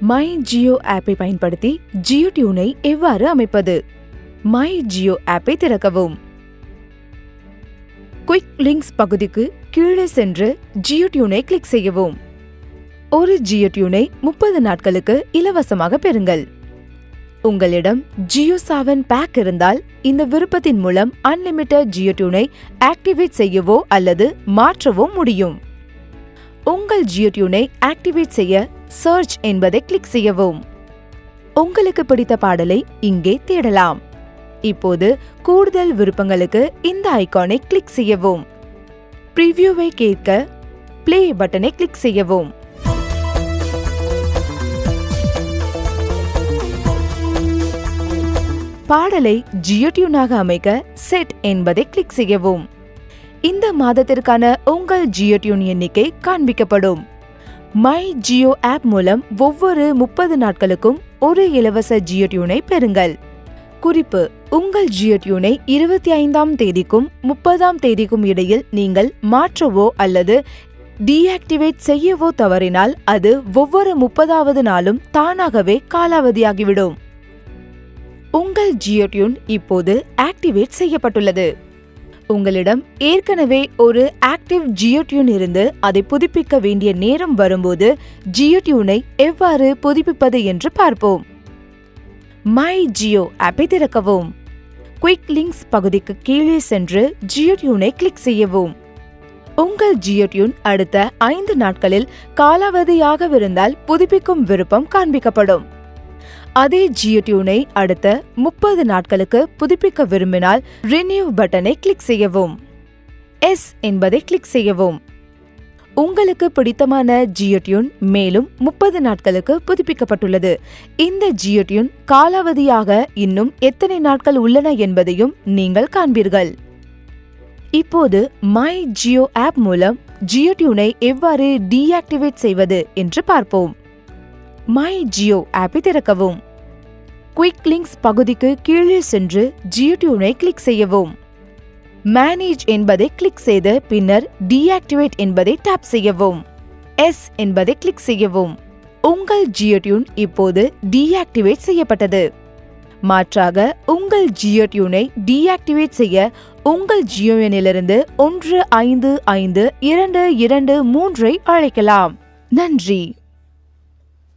My Jio ஆப்பை பயன்படுத்தி ஜியோ டியூனை எவ்வாறு அமைப்பது? மை ஜியோ ஆப்பை திறக்கவும். குயிக் லிங்க்ஸ் பகுதிக்கு கீழே சென்று ஜியோ டியூனை கிளிக் செய்யவும். ஒரு ஜியோ டியூனை 30 நாட்களுக்கு இலவசமாக பெறுங்கள். உங்களிடம் ஜியோ 7 பேக் இருந்தால் இந்த விருப்பத்தின் மூலம் அன்லிமிட்டட் ஜியோ டியூனை ஆக்டிவேட் செய்யவோ அல்லது மாற்றவோ முடியும். உங்கள் ஜியோ டியூனை ஆக்டிவேட் செய்ய சர்ச் என்பதை கிளிக் செய்யவும். உங்களுக்கு பிடித்த பாடலை இங்கே தேடலாம். இப்போது கூடுதல் விருப்பங்களுக்கு இந்த ஐகானை கிளிக் செய்யவும். பிரிவியூவை கேட்க பிளே பட்டனை கிளிக் செய்யவும். பாடலை ஜியோ டியூனாக அமைக்க செட் என்பதை கிளிக் செய்யவும். இந்த மாதத்திற்கான உங்கள் ஜியோ டியூன் எண்ணிக்கை காண்பிக்கப்படும். மை ஜியோ ஆப் மூலம் ஒவ்வொரு 30 நாட்களுக்கும் ஒரு இலவச ஜியோ டியூனை பெறுங்கள். குறிப்பு: உங்கள் ஜியோ டியூனை 25ஆம் தேதிக்கும் 30ஆம் தேதிக்கும் இடையில் நீங்கள் மாற்றவோ அல்லது டீஆக்டிவேட் செய்யவோ தவறினால் அது ஒவ்வொரு 30வது நாளும் தானாகவே காலாவதியாகிவிடும். உங்கள் ஜியோ டியூன் இப்போது ஆக்டிவேட் செய்யப்பட்டுள்ளது. உங்களிடம் ஏற்கனவே ஒரு ஆக்டிவ் ஜியோ டியூன் இருந்து அதை புதுப்பிக்க வேண்டிய நேரம் வரும்போது ஜியோ டியூனை எவ்வாறு புதுப்பிப்பது என்று பார்ப்போம். மை ஜியோ ஆப்பை திறக்கவும். குயிக் லிங்க்ஸ் பகுதிக்கு கீழே சென்று ஜியோ டியூனை கிளிக் செய்யவும். உங்கள் ஜியோ டியூன் அடுத்த 5 நாட்களில் காலாவதியாகவிருந்தால் புதுப்பிக்கும் விருப்பம் காண்பிக்கப்படும். அதே ஜியோ டியூனை அடுத்த 30 நாட்களுக்கு புதுப்பிக்க விரும்பினால் ரினியூ பட்டனை கிளிக் செய்யவும். எஸ் என்பதை கிளிக் செய்யவும். உங்களுக்கு பிடித்தமான ஜியோ டியூன் மேலும் 30 நாட்களுக்கு புதுப்பிக்கப்பட்டுள்ளது. இந்த ஜியோ டியூன் காலாவதியாக இன்னும் எத்தனை நாட்கள் உள்ளன என்பதையும் நீங்கள் காண்பீர்கள். இப்போது மை ஜியோ ஆப் மூலம் ஜியோ டியூனை எவ்வாறு டீஆக்டிவேட் செய்வது என்று பார்ப்போம். மை ஜியோ ஆப்பை திறக்கவும். குயிக் லிங்க்ஸ் பகுதிக்கு கீழே சென்று ஜியோ டியூனை கிளிக் செய்யவும். மேனேஜ் என்பதை கிளிக் செய்து பின்னர் டீஆக்டிவேட் என்பதை டாப் செய்யவும். எஸ் என்பதை கிளிக் செய்யவும். உங்கள் ஜியோ டியூன் இப்போது டீஆக்டிவேட் செய்யப்பட்டது. மாற்றாக உங்கள் ஜியோ டியூனை டீஆக்டிவேட் செய்ய உங்கள் ஜியோ எண்ணிலிருந்து 155223 அழைக்கலாம். நன்றி.